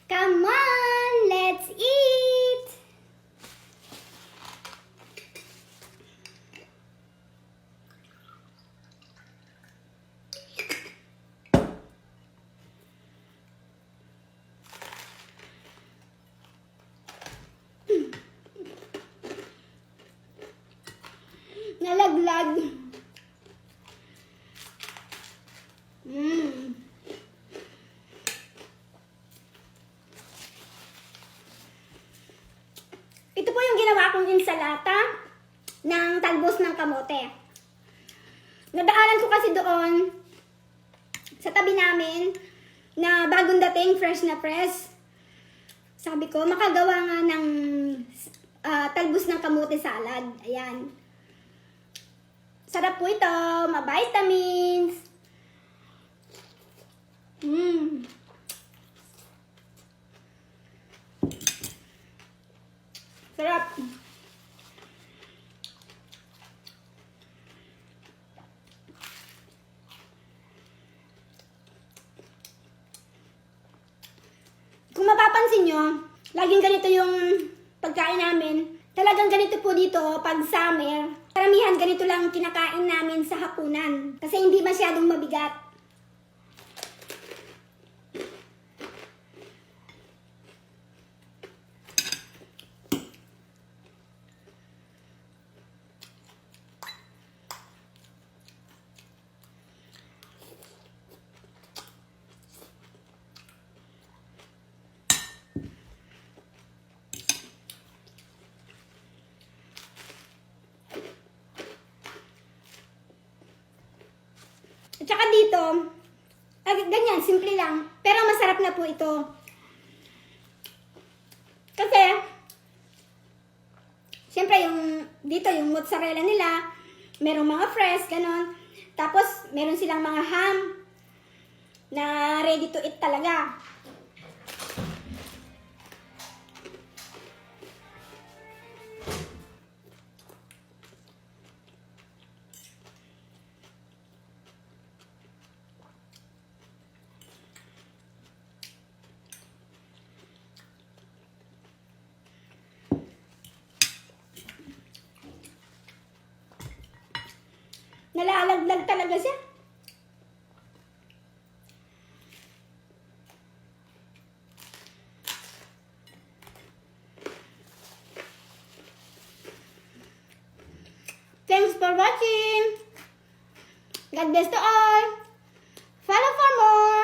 Come on, let's eat! Nalaglag. Ito po yung ginawa kong insalata ng talbos ng kamote. Nadaanan ko kasi doon sa tabi namin na bagong dating, fresh na fresh. Sabi ko, makagawa nga ng talbos ng kamote salad. Ayan. Sarap po ito, ma-vitamins. Sarap. Kung mapapansin nyo, laging ganito yung pagkain namin. Talagang ganito po dito pag summer. Karamihan ganito lang kinakain namin sa hapunan. Kasi hindi masyadong mabigat. At saka dito, ganyan, simple lang. Pero masarap na po ito. Kasi, siyempre dito yung mozzarella nila, merong mga fresh, ganon. Tapos, meron silang mga ham na ready to eat talaga. Nalalaglag talaga siya. Thanks for watching. God bless to all. Follow for more.